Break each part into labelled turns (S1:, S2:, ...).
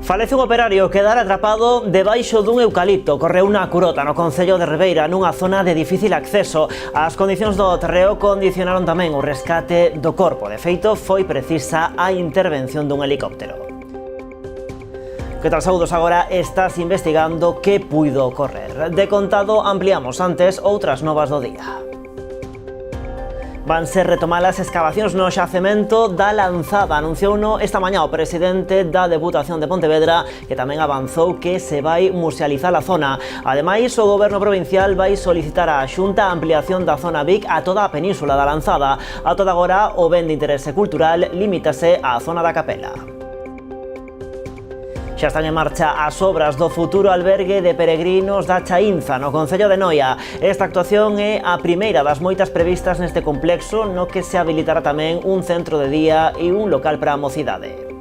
S1: Falece un operario quedar atrapado debaixo dun eucalipto. Correu unha curota no concello de Ribeira nunha zona de difícil acceso. As condicións do terreo condicionaron tamén o rescate do corpo. De feito, foi precisa a intervención dun helicóptero. Que tal, saúdos? Agora estás investigando que puido ocorrer. De contado, ampliamos antes outras novas do día. Van ser retomadas excavacións no xacemento da Lanzada. Anunciouno esta mañá o presidente da Deputación de Pontevedra, que tamén avanzou que se vai musealizar a zona. Ademais, o goberno provincial vai solicitar á Xunta a ampliación da zona Vic a toda a península da Lanzada. A toda agora, o ben de interese cultural limítase á zona da Capela. Xa están en marcha as obras do futuro albergue de peregrinos da Chaínza, no concello de Noia. Esta actuación é a primeira das moitas previstas neste complexo, no que se habilitará tamén un centro de día e un local para a mocidade.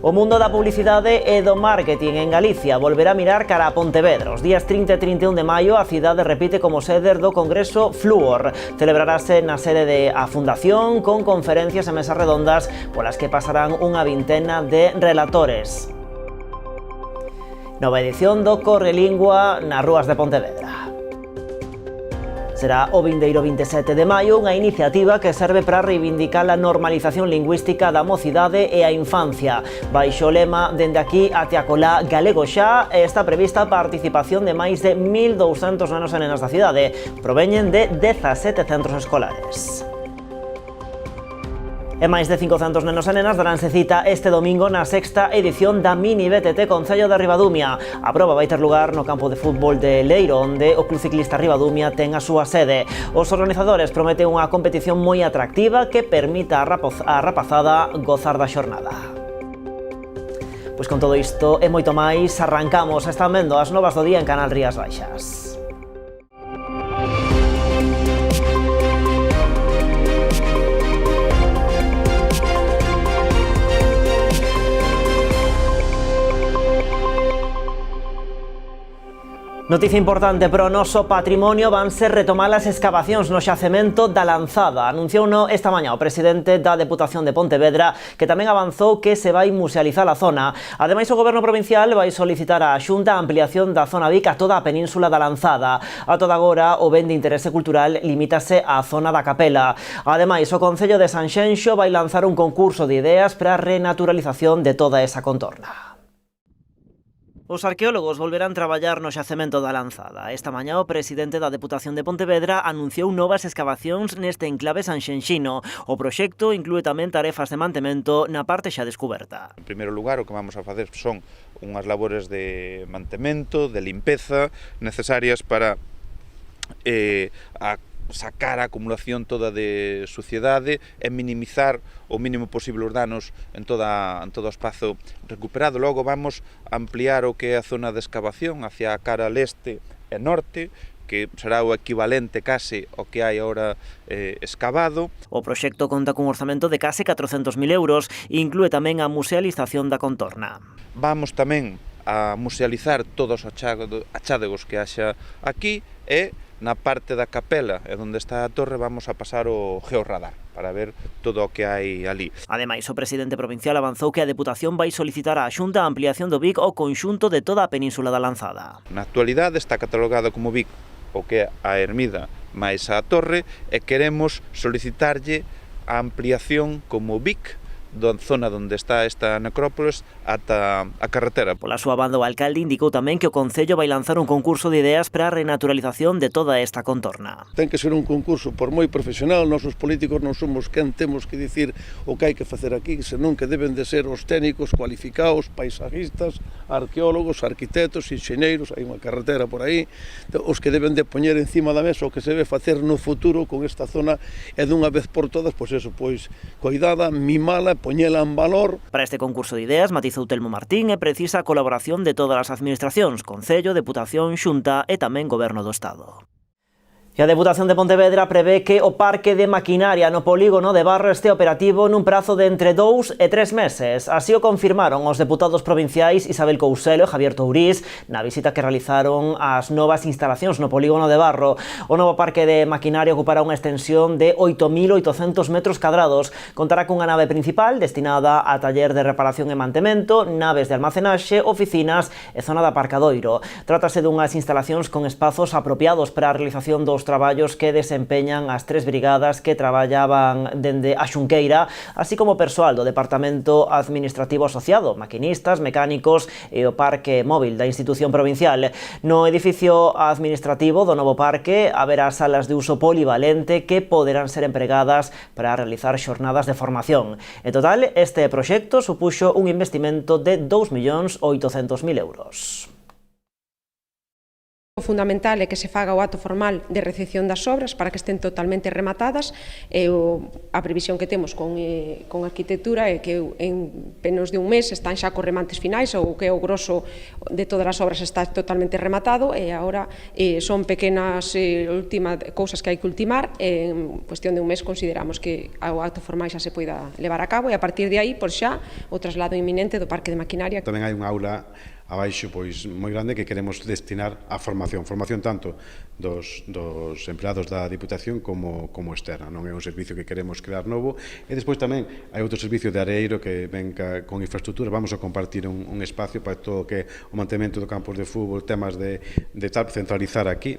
S1: O mundo da publicidade e do marketing en Galicia volverá a mirar cara a Pontevedra. Os días 30 e 31 de maio a cidade repite como sede do Congreso Fluor. Celebrarase na sede de a Fundación con conferencias e mesas redondas polas que pasarán unha vintena de relatores. Nova edición do Correlingua nas rúas de Pontevedra. Será o vindeiro 27 de maio unha iniciativa que serve para reivindicar a normalización lingüística da mocidade e a infancia. Baixo o lema "Dende aquí até acolá galego xa", está prevista a participación de máis de 1.200 nenos e nenas da cidade. Proveñen de 17 centros escolares. E máis de 500 nenos e nenas daranse cita este domingo na sexta edición da Mini BTT Concello de Ribadumia. A proba vai ter lugar no campo de fútbol de Leiro, onde o Club Ciclista Ribadumia ten a súa sede. Os organizadores prometen unha competición moi atractiva que permita a rapazada gozar da xornada. Pois con todo isto e moito máis, arrancamos. Están vendo as novas do día en Canal Rías Baixas. Noticia importante para o noso patrimonio: van ser retomadas as excavacións no xacemento da Lanzada. Anunciouno esta mañá o presidente da Deputación de Pontevedra, que tamén avanzou que se vai musealizar a zona. Ademais, o goberno provincial vai solicitar á Xunta a ampliación da zona Vic a toda a península da Lanzada. A toda agora, o ben de interese cultural limítase á zona da Capela. Ademais, o concello de Sanxenxo vai lanzar un concurso de ideas para a renaturalización de toda esa contorna. Os arqueólogos volverán traballar no xacemento da Lanzada. Esta mañá o presidente da Deputación de Pontevedra anunciou novas excavacións neste enclave sanxenxino. O proxecto inclúe tamén tarefas de mantemento na parte xa descuberta.
S2: En primeiro lugar, o que vamos a facer son unhas labores de mantemento, de limpeza, necesarias para sacar a acumulación toda de suciedade e minimizar o mínimo posible os danos en todo o espazo recuperado. Logo vamos a ampliar o que é a zona de excavación hacia a cara leste e norte, que será o equivalente case ao que hai agora excavado.
S1: O proxecto conta cun orzamento de case 400.000 euros e inclúe tamén a musealización da contorna.
S2: Vamos tamén a musealizar todos os achádegos que haxa aquí e na parte da capela, onde está a torre, vamos a pasar o georradar para ver todo o que hai ali.
S1: Ademais, o presidente provincial avanzou que a Deputación vai solicitar á Xunta a ampliación do Vic ao conxunto de toda a península da Lanzada.
S2: Na actualidade está catalogado como Vic o que é a ermida máis a torre, e queremos solicitarlle a ampliación como Vic da zona onde está esta necrópolis ata a carretera.
S1: Pola súa banda, o alcalde indicou tamén que o concello vai lanzar un concurso de ideas para a renaturalización de toda esta contorna.
S3: Ten que ser un concurso por moi profesional. Nós os políticos non somos quen temos que dicir o que hai que facer aquí, senón que deben de ser os técnicos cualificados, paisajistas, arqueólogos, arquitectos, enxeñeiros, hai unha carretera por aí, os que deben de poñer encima da mesa o que se debe facer no futuro con esta zona, e dunha vez por todas, pois eso, pois coidada, mimala, poñela en valor.
S1: Para este concurso de ideas, matizou Telmo Martín, é precisa a colaboración de todas as administracións, Concello, Deputación, Xunta e tamén Goberno do Estado. E a Deputación de Pontevedra prevé que o parque de maquinaria no polígono de Barro este operativo nun prazo de entre 2 e 3 meses. Así o confirmaron os deputados provinciais Isabel Couselo e Javier Tourís na visita que realizaron ás novas instalacións no polígono de Barro. O novo parque de maquinaria ocupará unha extensión de 8.800 metros cadrados. Contará cunha nave principal destinada a taller de reparación e mantemento, naves de almacenaxe, oficinas e zona de aparcadoiro. Trátase dunhas instalacións con espazos apropiados para a realización dos traballos que desempeñan as 3 brigadas que traballaban dende a Xunqueira, así como persoal do Departamento Administrativo Asociado, maquinistas, mecánicos e o parque móvil da institución provincial. No edificio administrativo do novo parque haberá salas de uso polivalente que poderán ser empregadas para realizar xornadas de formación. En total, este proxecto supuxo un investimento de 2.800.000 euros.
S4: O fundamental é que se faga o acto formal de recepción das obras para que estén totalmente rematadas. A previsión que temos con arquitectura é que en menos de un mes están xa cos remates finais, ou que o grosso de todas as obras está totalmente rematado, e agora son pequenas cousas que hai que ultimar. En cuestión de un mes consideramos que o acto formal xa se poida levar a cabo, e a partir de aí, pois xa, o traslado inminente do parque de maquinaria.
S5: Tamén hai unha aula abaixo pois moi grande que queremos destinar a formación tanto dos empleados da Diputación como externa. Non é un servicio que queremos crear novo, e despois tamén hai outro servicio de areeiro que ven con infraestructura. Vamos a compartir un espacio para todo o que é o mantemento do campos de fútbol, temas de tal, centralizar aquí.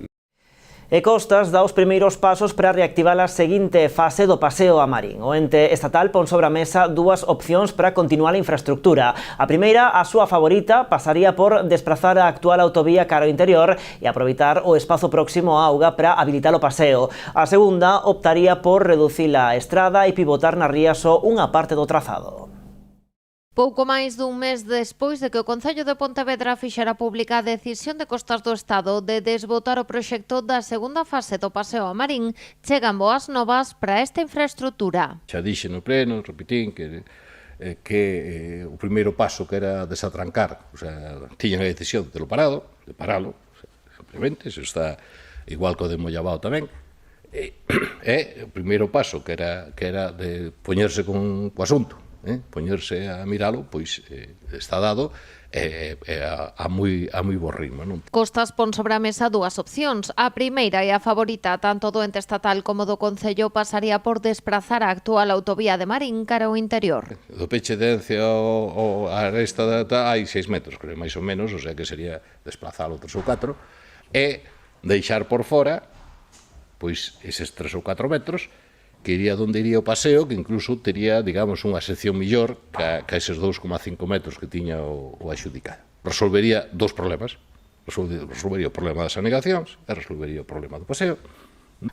S1: E Costas dá os primeiros pasos para reactivar a seguinte fase do paseo a Marín. O ente estatal pon sobre a mesa dúas opcións para continuar a infraestructura. A primeira, a súa favorita, pasaría por desprazar a actual autovía cara ao interior e aproveitar o espazo próximo á auga para habilitar o paseo. A segunda optaría por reducir a estrada e pivotar na ría só unha parte do trazado.
S6: Pouco máis dun mes despois de que o Concello de Pontevedra fixera pública a decisión de Costas do Estado de desbotar o proxecto da segunda fase do Paseo a Marín, chegan boas novas para esta infraestructura.
S7: Xa dixe no pleno, repitín, que o primeiro paso que era desatrancar, o sea, tiñan a decisión de paralo, simplemente, se está igual que o de Mollabao tamén, e o primeiro paso que era de poñerse co asunto, poñerse a miralo, pois está dado a moi bo ritmo.
S6: Costas pon sobre a mesa dúas opcións. A primeira e a favorita tanto do ente estatal como do Concello pasaría por desprazar a actual autovía de Marín cara ao interior.
S7: Do peche de Ence a resta hai 6 metros, creo, máis ou menos, o sea que sería desplazalo 3 ou 4, e deixar por fora pois eses 3 ou 4 metros que iría onde iría o paseo, que incluso tería, digamos, unha sección millor que eses 2,5 metros que tiña o axudicado. Resolvería dous problemas. Resolvería o problema das anegacións e resolvería o problema do paseo.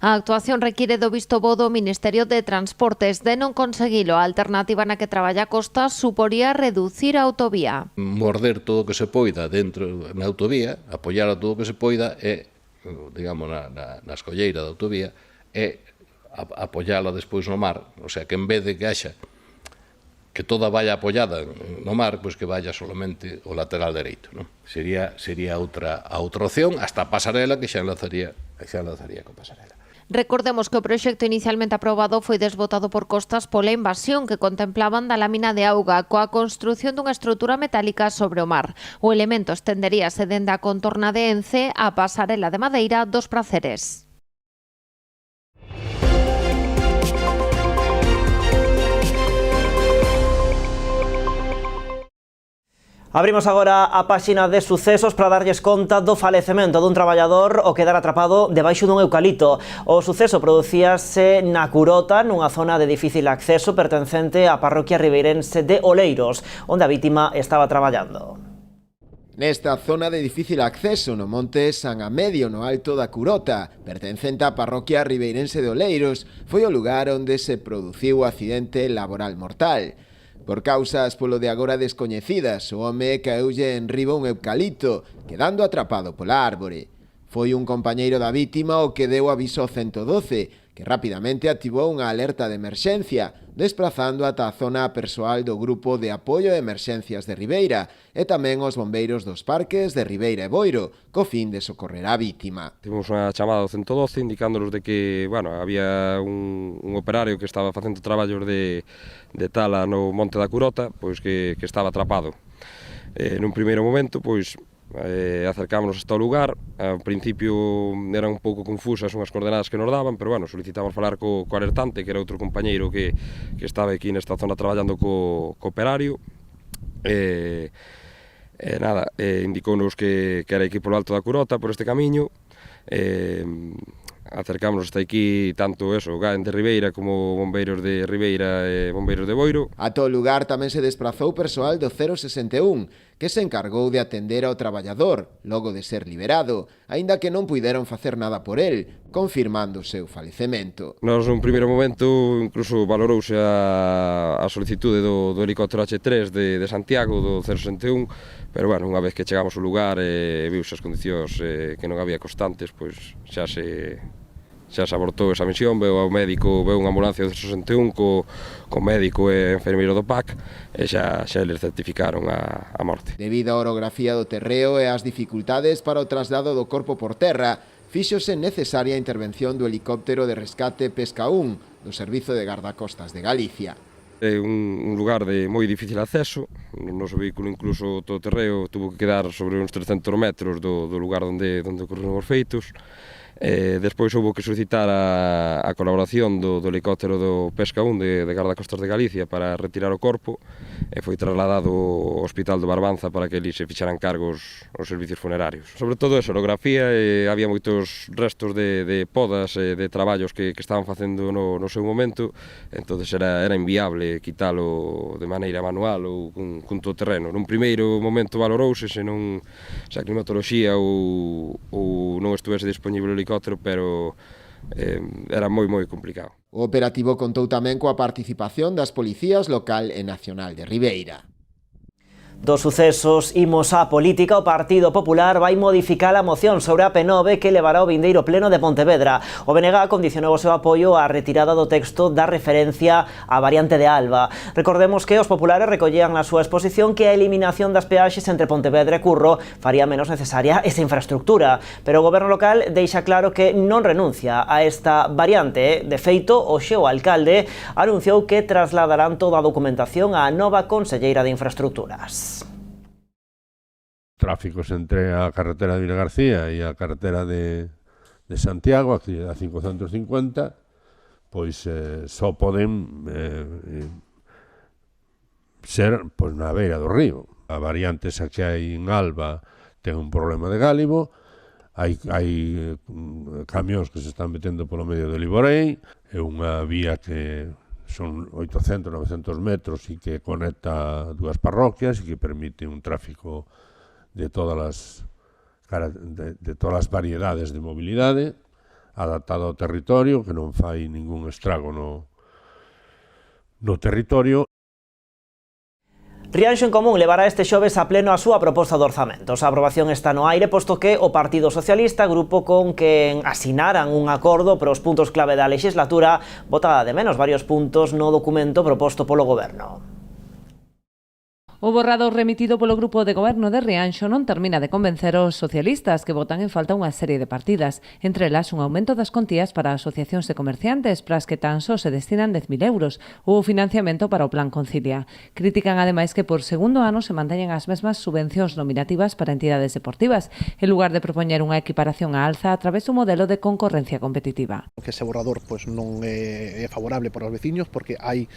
S6: A actuación require do visto bo do Ministerio de Transportes. De non conseguilo, a alternativa na que traballa Costa suporía reducir a autovía.
S7: Morder todo o que se poida dentro na autovía, apoiar a todo o que se poida e, digamos, na escolleira da autovía, e apoiala despois no mar, o sea, que en vez de que haxa que toda vaya apoiada no mar, pois que vaya solamente o lateral dereito, non? Sería outra opción, hasta a pasarela, que xa enlazaría con pasarela.
S6: Recordemos que o proxecto inicialmente aprobado foi desbotado por Costas pola invasión que contemplaban da lámina de auga coa construción dunha estrutura metálica sobre o mar. O elemento estenderíase dende a contorna de Ence á pasarela de madeira dos Praceres.
S1: Abrimos agora a páxina de sucesos para darlles conta do falecemento dun traballador ao quedar atrapado debaixo dun eucalipto. O suceso producíase na Curota, nunha zona de difícil acceso pertencente á parroquia ribeirense de Oleiros, onde a vítima estaba traballando.
S8: Nesta zona de difícil acceso no monte San Amedio, no alto da Curota, pertencente á parroquia ribeirense de Oleiros, foi o lugar onde se produciu o accidente laboral mortal. Por causas polo de agora descoñecidas, o home caeulle en riba un eucalipto, quedando atrapado pola árbore. Foi un compañeiro da vítima o que deu aviso ao 112, que rapidamente activou unha alerta de emerxencia, desplazando ata a zona persoal do Grupo de Apoio de Emerxencias de Ribeira e tamén os bombeiros dos parques de Ribeira e Boiro, co fin de socorrer a vítima.
S9: Tivemos unha chamada ao 112 indicándonos de que, había un operario que estaba facendo traballos de tala no Monte da Curota, pois que estaba atrapado. Nun primeiro momento, pois, acercámonos hasta o lugar. Ao principio eran un pouco confusas unhas coordenadas que nos daban, pero solicitamos falar co alertante, que era outro compañeiro que estaba aquí nesta zona traballando co operario. Indicounos que era aquí polo Alto da Curota, por este camiño. Acercámonos hasta aquí tanto GAEN de Ribeira como bombeiros de Ribeira e bombeiros de Boiro.
S8: A todo lugar tamén se desplazou persoal do 061, que se encargou de atender ao traballador, logo de ser liberado, aínda que non puideron facer nada por el, confirmando o seu falecemento.
S9: Nos, nun primeiro momento, incluso valorouse a solicitude do helicóptero H3 de Santiago, do 061, pero unha vez que chegamos ao lugar e viuse as condicións que non había constantes, pois xa se abortou esa misión, veu unha ambulancia do 061 co médico e enfermeiro do PAC e xa eles certificaron a morte.
S8: Debido á orografía do terreo e ás dificultades para o traslado do corpo por terra, fíxose necesaria a intervención do helicóptero de rescate Pesca 1 do Servizo de Gardacostas de Galicia.
S9: É un lugar de moi difícil acceso, o noso vehículo incluso todo terreo tuvo que quedar sobre uns 300 metros do lugar onde ocorreron os feitos. Despois houve que solicitar a colaboración do helicóptero do Pesca 1 de Gardacostas de Galicia para retirar o corpo e foi trasladado ao Hospital do Barbanza para que ali se fixaran cargos os servicios funerarios. Sobre todo a orografía, había moitos restos de podas e de traballos que estaban facendo no seu momento, entonces era inviable quitalo de maneira manual ou cun todoterreno. Nun primeiro momento valorouse se a climatoloxía ou non estuvese dispoñible o helicóptero, pero era moi complicado.
S8: O operativo contou tamén coa participación das policías local e nacional de Ribeira.
S1: Dos sucesos, imos á política. O Partido Popular vai modificar a moción sobre a P9 que levará ao vindeiro pleno de Pontevedra. O BNG condicionou o seu apoio á retirada do texto da referencia á variante de Alba. Recordemos que os populares recollían na súa exposición que a eliminación das peaxes entre Pontevedra e Curro faría menos necesaria esa infraestructura, pero o goberno local deixa claro que non renuncia a esta variante. De feito, hoxe o alcalde anunciou que trasladarán toda a documentación á nova conselleira de Infraestructuras.
S10: Tráficos entre a carretera de Vila García e a carretera de Santiago, a 550, pois só poden ser na beira do río. A variante esa que hai en Alba ten un problema de gálibo, hai camións que se están metendo polo medio de Liborei, é unha vía que son 800-900 metros e que conecta dúas parroquias e que permite un tráfico de todas as variedades de mobilidade, adaptado ao territorio, que non fai ningún estrago no territorio.
S1: Rianxo en Común levará este xoves a pleno a súa proposta de orzamentos. A aprobación está no aire, posto que o Partido Socialista, grupo con quen asinaran un acordo para os puntos clave da legislatura, vota de menos varios puntos no documento proposto polo Goberno.
S11: O borrador remitido polo Grupo de Goberno de Rianxo non termina de convencer os socialistas, que botan en falta unha serie de partidas, entre elas un aumento das contías para asociacións de comerciantes, pras que tan só se destinan 10.000 euros, ou o financiamento para o Plan Concilia. Critican ademais que por segundo ano se manteñen as mesmas subvencións nominativas para entidades deportivas, en lugar de propoñer unha equiparación á alza a través dun modelo de concorrencia competitiva.
S12: Que ese borrador non é favorable para os veciños porque hai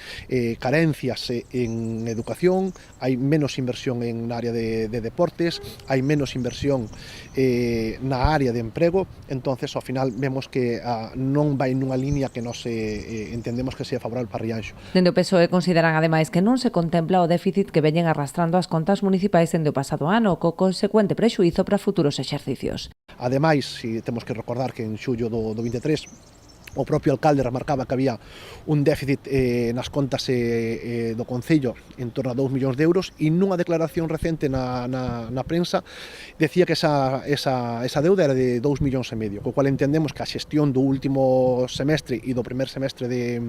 S12: carencias en educación, hai menos inversión na área de deportes, hai menos inversión na área de emprego, entonces ao final vemos que non vai nunha línea que nos entendemos que sea favorable para Rianxo.
S11: Dende o PSOE consideran ademais que non se contempla o déficit que veñen arrastrando as contas municipais dende o pasado ano, co consecuente prexuízo para futuros exercicios.
S12: Ademais, temos que recordar que en xullo do 23 o propio alcalde remarcaba que había un déficit nas contas do Concello en torno a 2 millóns de euros, e nunha declaración recente na prensa decía que esa deuda era de 2 millóns e medio, co cual entendemos que a xestión do último semestre e do primer semestre de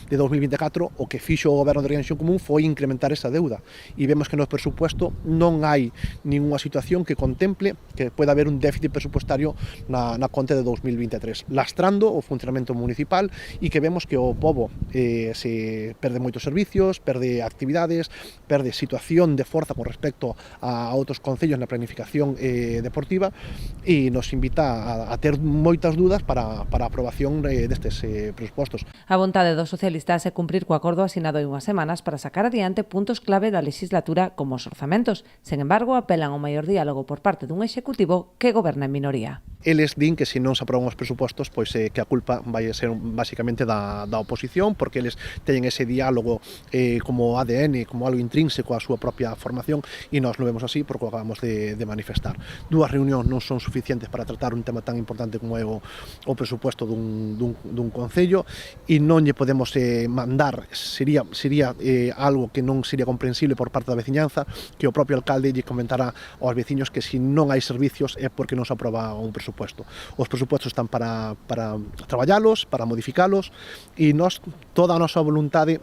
S12: 2024 o que fixo o Goberno de Rianxón Común foi incrementar esa deuda, e vemos que no presupuesto non hai ninguna situación que contemple que pueda haber un déficit presupuestario na conta de 2023, lastrando o funcionamento municipal, e que vemos que o pobo se perde moitos servicios, perde actividades, perde situación de forza con respecto a outros concellos na planificación deportiva, e nos invita a ter moitas dudas para a aprobación destes presupostos.
S11: A vontade dos socialistas é cumprir co acordo asinado hai unhas semanas para sacar adiante puntos clave da legislatura como os orzamentos. Sen embargo, apelan ao maior diálogo por parte dun executivo que goberna en minoría.
S12: Eles din que se non se aproban os presupostos, pois que a culpa vai ser basicamente da oposición, porque eles teñen ese diálogo como ADN, como algo intrínseco á súa propia formación, e nós non vemos así porque o acabamos de manifestar. Dúas reunións non son suficientes para tratar un tema tan importante como é o presuposto dun concello, e non lle podemos mandar, sería algo que non sería comprensible por parte da veciñanza, que o propio alcalde lle comentara aos veciños que se non hai servicios é porque non se aproba un presuposto. Os presupostos están para traballalos, para modificalos, e nós, toda a nosa voluntade,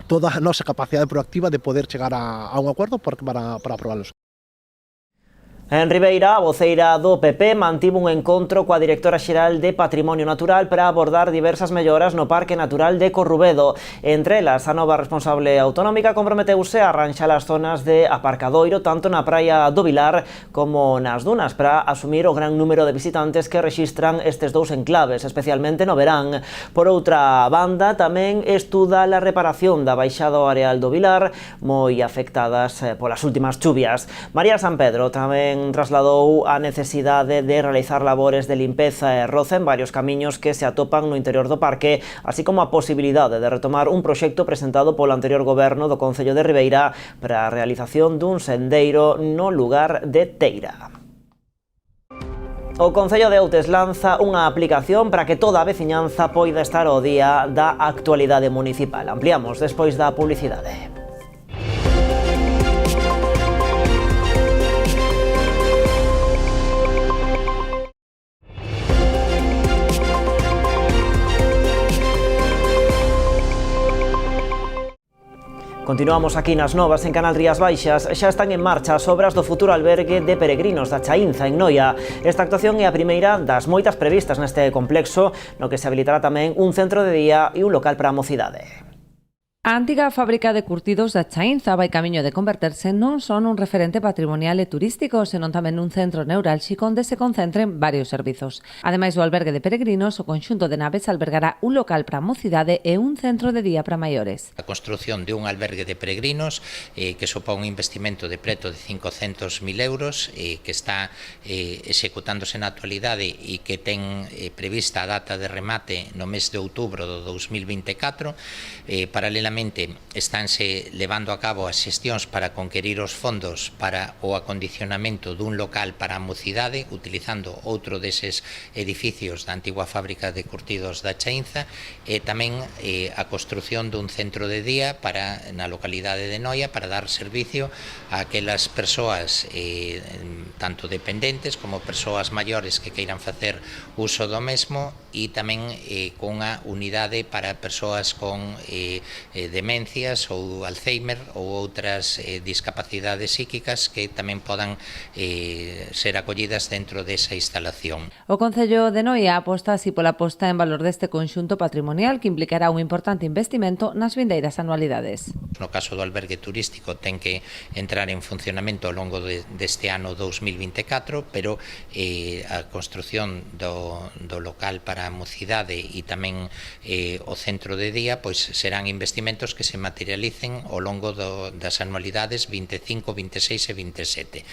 S12: toda a nosa capacidade proactiva de poder chegar a un acordo para aprobalos.
S1: En Ribeira, a voceira do PP mantivo un encontro coa directora xeral de Patrimonio Natural para abordar diversas melloras no Parque Natural de Corrubedo. Entre elas, a nova responsable autonómica comprometeuse a arranxar as zonas de aparcadoiro tanto na praia do Vilar como nas dunas para asumir o gran número de visitantes que rexistran estes dous enclaves, especialmente no verán. Por outra banda, tamén estuda a reparación da baixada ao areal do Vilar, moi afectadas polas últimas chuvias. María San Pedro tamén trasladou a necesidade de realizar labores de limpeza e roce en varios camiños que se atopan no interior do parque, así como a posibilidade de retomar un proxecto presentado polo anterior goberno do Concello de Ribeira para a realización dun sendeiro no lugar de Teira. O Concello de Outes lanza unha aplicación para que toda a veciñanza poida estar ao día da actualidade municipal. Ampliamos despois da publicidade. Continuamos aquí nas Novas en Canal Rías Baixas. Xa están en marcha as obras do futuro albergue de peregrinos da Chaínza en Noia. Esta actuación é a primeira das moitas previstas neste complexo, no que se habilitará tamén un centro de día e un local para a mocidade.
S11: A antiga fábrica de curtidos da Chaínza vai camiño de converterse non só nun referente patrimonial e turístico, senón tamén nun centro neurálxico onde se concentren varios servizos. Ademais do albergue de peregrinos, o conxunto de naves albergará un local para a mocidade e un centro de día para maiores.
S13: A construción de un albergue de peregrinos que supón un investimento de preto de 500.000 euros que está executándose na actualidade e que ten prevista a data de remate no mes de outubro do 2024. Paralelamente estánse levando a cabo as xestións para conquerir os fondos para o acondicionamento dun local para a mocidade, utilizando outro deses edificios da antigua fábrica de curtidos da Chaínza, e tamén a construción dun centro de día na localidade de Noia para dar servicio a aquelas persoas tanto dependentes como persoas maiores que queiran facer uso do mesmo, e tamén con unha unidade para persoas con demencias ou Alzheimer ou outras discapacidades psíquicas que tamén podan ser acollidas dentro desa instalación.
S11: O Concello de Noia aposta así pola posta en valor deste conxunto patrimonial que implicará un importante investimento nas vindeiras anualidades.
S13: No caso do albergue turístico ten que entrar en funcionamento ao longo deste ano 2024, pero a construción do local para a mocidade e tamén o centro de día pois serán investimentos que se materialicen ao longo das anualidades 25, 26 e 27.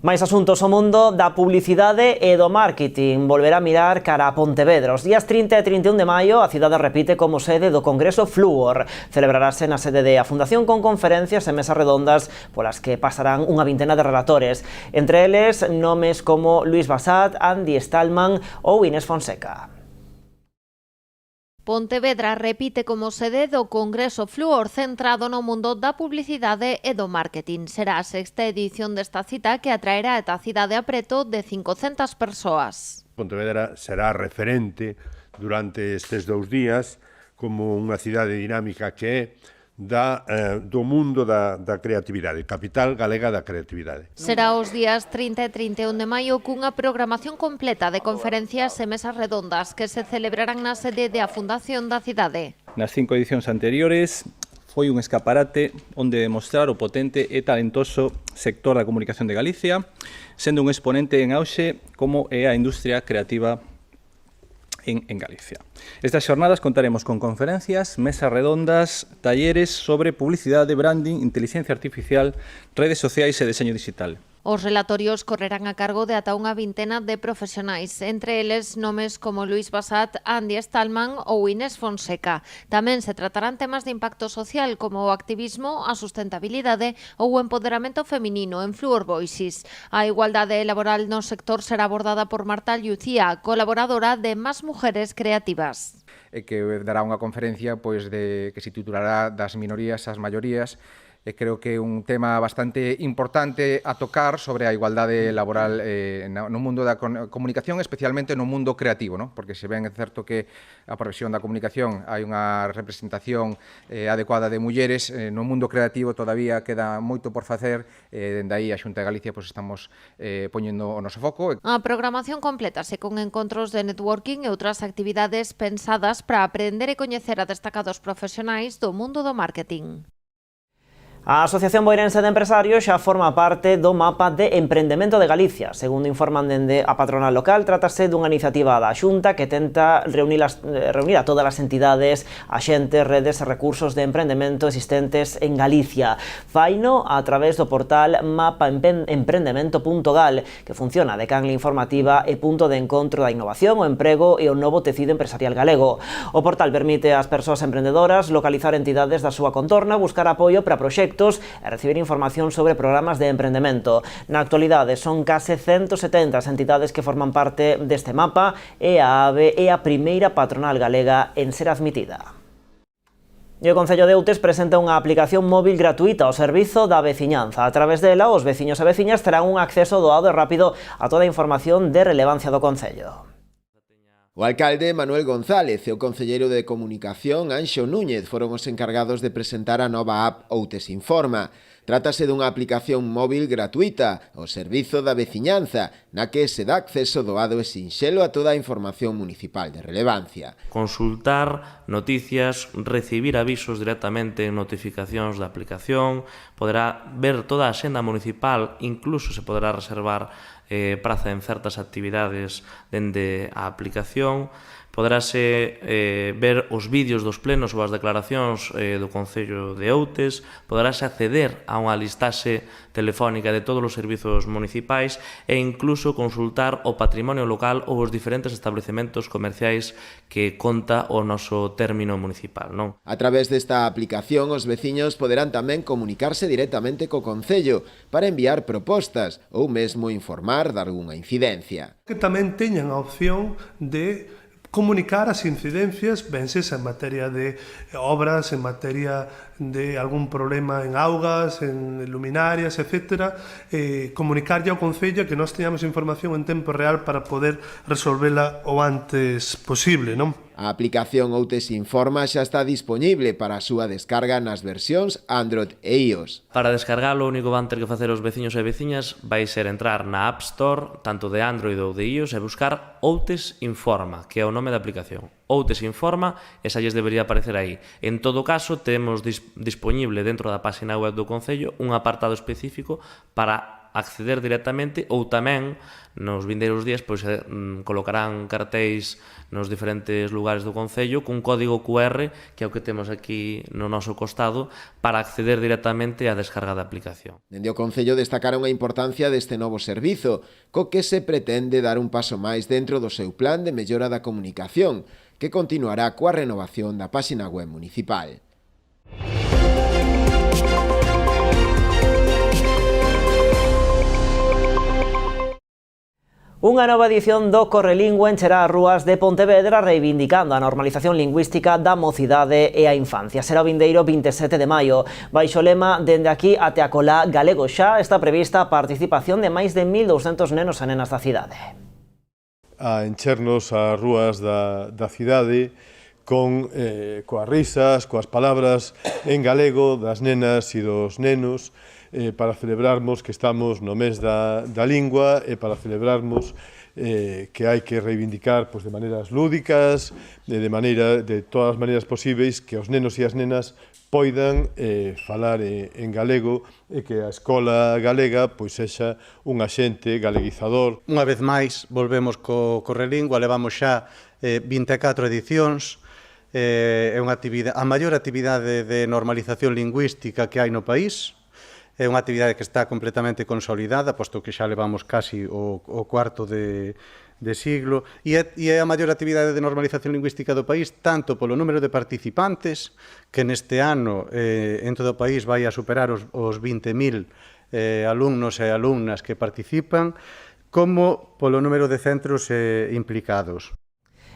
S1: Máis asuntos, o mundo da publicidade e do marketing volverá a mirar cara a Pontevedra. Os días 30 e 31 de maio a cidade repite como sede do Congreso Fluor. Celebrarase na sede da Fundación con conferencias e mesas redondas polas que pasarán unha vintena de relatores. Entre eles, nomes como Luis Bassat, Andy Stallman ou Inés Fonseca.
S6: Pontevedra repite como sede do Congreso Fluor centrado no mundo da publicidade e do marketing. Será a sexta edición desta cita que atraerá ata a cidade a preto de 500 persoas.
S10: Pontevedra será referente durante estes 2 días como unha cidade dinámica que é do mundo da creatividade, capital galega da creatividade.
S6: Será os días 30 e 31 de maio cunha programación completa de conferencias e mesas redondas que se celebrarán na sede da Fundación da cidade.
S14: Nas 5 edicións anteriores foi un escaparate onde demostrar o potente e talentoso sector da comunicación de Galicia, sendo un exponente en auxe como é a industria creativa en Galicia. Estas xornadas contaremos con conferencias, mesas redondas, talleres sobre publicidade, branding, inteligencia artificial, redes sociais e deseño digital.
S6: Os relatorios correrán a cargo de ata unha vintena de profesionais, entre eles nomes como Luis Bassat, Andy Stallman ou Inés Fonseca. Tamén se tratarán temas de impacto social como o activismo, a sustentabilidade ou o empoderamento feminino en Fluor Voices. A igualdade laboral no sector será abordada por Marta Lucía, colaboradora de Más Mujeres Creativas.
S15: Que dará unha conferencia que se titulará Das minorías ás maiorías. Creo que é un tema bastante importante a tocar sobre a igualdade laboral no mundo da comunicación, especialmente no mundo creativo, ¿no? Porque se ben é certo que a profesión da comunicación hai unha representación adecuada de mulleres, no mundo creativo todavía queda moito por facer, dende aí a Xunta de Galicia estamos poñendo o noso foco.
S6: A programación complétase con encontros de networking e outras actividades pensadas para aprender e coñecer a destacados profesionais do mundo do marketing.
S1: A Asociación Boirense de Empresarios xa forma parte do mapa de emprendemento de Galicia. Segundo informan dende a patronal local, trátase dunha iniciativa da Xunta que tenta reunir a todas as entidades, axentes, redes e recursos de emprendemento existentes en Galicia. Faino a través do portal mapaemprendemento.gal, que funciona de canle informativa e punto de encontro da innovación, o emprego e o novo tecido empresarial galego. O portal permite ás persoas emprendedoras localizar entidades da súa contorna, buscar apoio para proxectos e recibir información sobre programas de emprendemento. Na actualidade son case 170 as entidades que forman parte deste mapa e a AVE é a primeira patronal galega en ser admitida. E o Concello de Outes presenta unha aplicación móvil gratuita ao servizo da veciñanza. A través dela, os veciños e veciñas terán un acceso doado e rápido a toda a información de relevancia do Concello.
S8: O alcalde Manuel González e o concelleiro de Comunicación Anxo Núñez foron os encargados de presentar a nova app Outes Informa. Trátase dunha aplicación móvil gratuita ao servizo da veciñanza, na que se dá acceso doado e sinxelo a toda a información municipal de relevancia.
S16: Consultar noticias, recibir avisos directamente en notificacións da aplicación, poderá ver toda a axenda municipal, incluso se poderá reservar praza en certas actividades dende a aplicación, poderase ver os vídeos dos plenos ou as declaracións do Concello de Outes, poderase acceder a unha listaxe telefónica de todos os servizos municipais e incluso consultar o patrimonio local ou os diferentes establecementos comerciais que conta o noso término municipal, non?
S8: A través desta aplicación, os veciños poderán tamén comunicarse directamente co Concello para enviar propostas ou mesmo informar de algunha incidencia.
S17: Que tamén teñan a opción de comunicar as incidencias, venses en materia de obras, en materia de algún problema en augas, en luminarias, etc. Comunicarlle ao Concello que nós teñamos información en tempo real para poder resolvela o antes posible, non?
S8: A aplicación Outes Informa xa está disponible para a súa descarga nas versións Android e iOS.
S16: Para descargalo, o único van ter que facer os veciños e veciñas vai ser entrar na App Store, tanto de Android ou de iOS, e buscar Outes Informa, que é o nome da aplicación. Outes Informa, esa lles debería aparecer aí. En todo caso, temos disponible dentro da página web do Concello un apartado específico para acceder directamente, ou tamén nos vindeiros días pois colocarán cartéis nos diferentes lugares do Concello cun código QR, que é o que temos aquí no noso costado, para acceder directamente á descarga da aplicación.
S8: Dende o Concello destacaron a importancia deste novo servizo, co que se pretende dar un paso máis dentro do seu plan de mellora da comunicación, que continuará coa renovación da páxina web municipal.
S1: Unha nova edición do Correlingua encherá as rúas de Pontevedra reivindicando a normalización lingüística da mocidade e a infancia. Será o vindeiro 27 de maio. Baixo o lema "Dende aquí até acolá galego xa", está prevista a participación de máis de 1.200 nenos e nenas da cidade.
S18: A enchernos as rúas da cidade coas risas, coas palabras en galego das nenas e dos nenos, para celebrarmos que estamos no mes da lingua e para celebrarmos que hai que reivindicar de maneiras lúdicas, de todas as maneiras posíveis, que os nenos e as nenas poidan falar en galego e que a escola galega sexa un axente galeguizador.
S19: Unha vez máis, volvemos co Correlingua, levamos xa 24 edicións, é a maior actividade de normalización lingüística que hai no país. É unha actividade que está completamente consolidada, posto que xa levamos casi o cuarto de siglo, e é a maior actividade de normalización lingüística do país, tanto polo número de participantes, que neste ano en todo o país vai a superar os 20.000 alumnos e alumnas que participan, como polo número de centros implicados.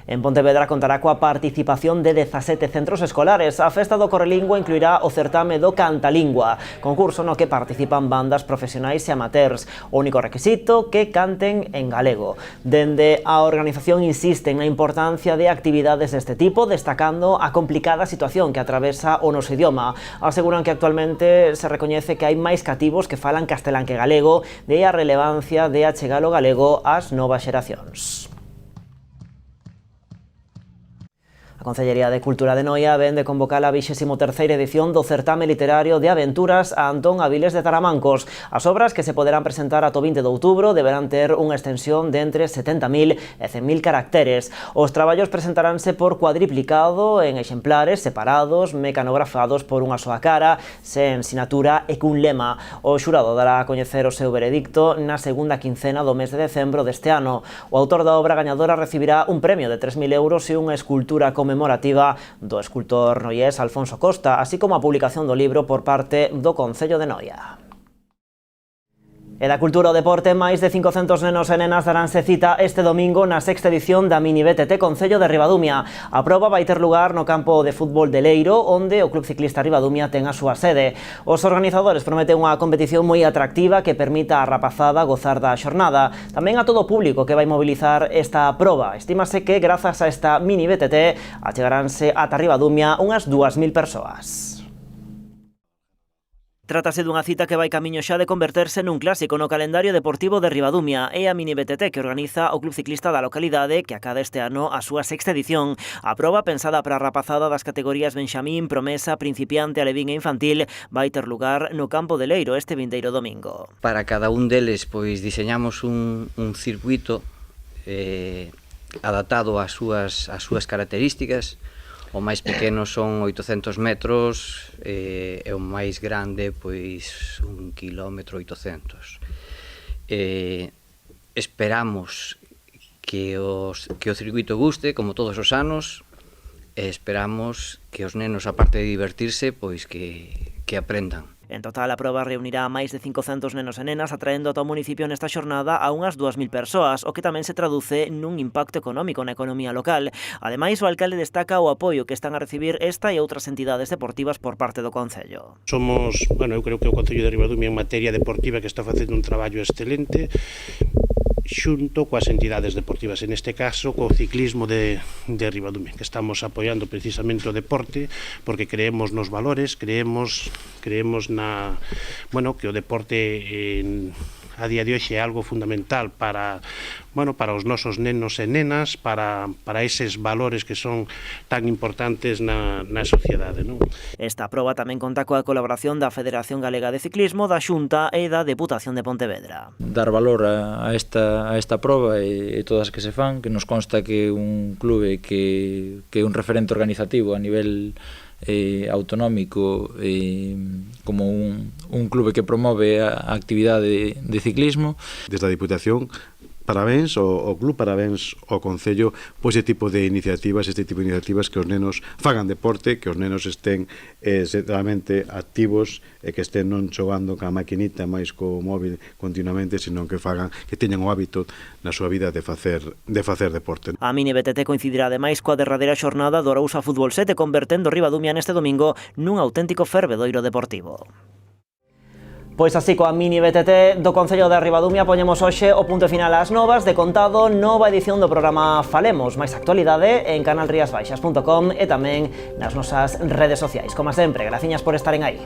S1: En Pontevedra contará coa participación de 17 centros escolares. A festa do Correlingua incluirá o certame do Cantalingua, concurso no que participan bandas profesionais e amateurs. O único requisito que canten en galego. Dende a organización insisten na importancia de actividades deste tipo, destacando a complicada situación que atravesa o noso idioma. Aseguran que actualmente se recoñece que hai máis cativos que falan castelán que galego, de a relevancia de achegar o galego ás novas xeracións. A Concellería de Cultura de Noia ven de convocar a 23ª edición do certame literario de aventuras a Antón Avilés de Taramancos. As obras que se poderán presentar ata o 20 de outubro deberán ter unha extensión de entre 70.000 e 100.000 caracteres. Os traballos presentaránse por cuadriplicado en exemplares separados, mecanografados por unha soa cara, sen sinatura e cun lema. O xurado dará a coñecer o seu veredicto na segunda quincena do mes de decembro deste ano. O autor da obra gañadora recibirá un premio de 3.000 euros e unha escultura conmemorativa do escultor noiés Alfonso Costa, así como a publicación do libro por parte do Concello de Noia. E da cultura ao deporte, máis de 500 nenos e nenas daránse cita este domingo na sexta edición da Mini BTT Concello de Ribadumia. A proba vai ter lugar no campo de fútbol de Leiro, onde o Club Ciclista Ribadumia ten a súa sede. Os organizadores prometen unha competición moi atractiva que permita á rapazada gozar da xornada. Tamén a todo o público que vai mobilizar esta proba. Estímase que, grazas a esta Mini BTT, achegaránse ata Ribadumia unhas 2.000 persoas. Trátase dunha cita que vai camiño xa de converterse nun clásico no calendario deportivo de Ribadumia. É a Mini BTT que organiza o Club Ciclista da localidade, que acada este ano a súa sexta edición. A proba, pensada para a rapazada das categorías Benxamín, Promesa, Principiante, Alevín e Infantil, vai ter lugar no campo de Leiro este vindeiro domingo.
S20: Para cada un deles, pois diseñamos un circuito adaptado ás súas características. O máis pequeno son 800 metros e o máis grande, pois, 1 km 800. Esperamos que o circuito guste, como todos os anos, e esperamos que os nenos, aparte de divertirse, pois que aprendan.
S1: En total, a proba reunirá a máis de 500 nenos e nenas, atraendo ata o municipio nesta xornada a unhas 2.000 persoas, o que tamén se traduce nun impacto económico na economía local. Ademais, o alcalde destaca o apoio que están a recibir esta e outras entidades deportivas por parte do Concello.
S21: Somos, eu creo que o Concello de Ribadumia en materia deportiva que está facendo un traballo excelente, xunto coas entidades deportivas, en este caso co ciclismo de Ribadumia, que estamos apoiando precisamente o deporte, porque creemos nos valores, creemos na, que o deporte a día de hoxe é algo fundamental para os nosos nenos e nenas, para eses valores que son tan importantes na sociedade.
S1: Esta proba tamén conta coa colaboración da Federación Galega de Ciclismo, da Xunta e da Deputación de Pontevedra.
S2: Dar valor a esta proba e todas que se fan, que nos consta que un clube que é un referente organizativo a nivel autonómico, como un clube que promove a actividade de ciclismo.
S5: Desde a Diputación, parabéns ao club, parabéns ao Concello por este tipo de iniciativas, que os nenos fagan deporte, que os nenos estén realmente activos e que estén non xogando ca maquinita máis co móvil continuamente, senón que teñan o hábito na súa vida de facer deporte.
S1: A Mini BTT coincidirá ademais coa derradeira xornada do Arousa Fútbol 7, convertendo Ribadumia neste domingo nun auténtico fervedoiro deportivo. Pois así coa Mini BTT do Concello de Ribadumia poñemos hoxe o punto final ás novas de contado, nova edición do programa Falemos, máis actualidade en canalriasbaixas.com e tamén nas nosas redes sociais. Como sempre, graciñas por estaren aí.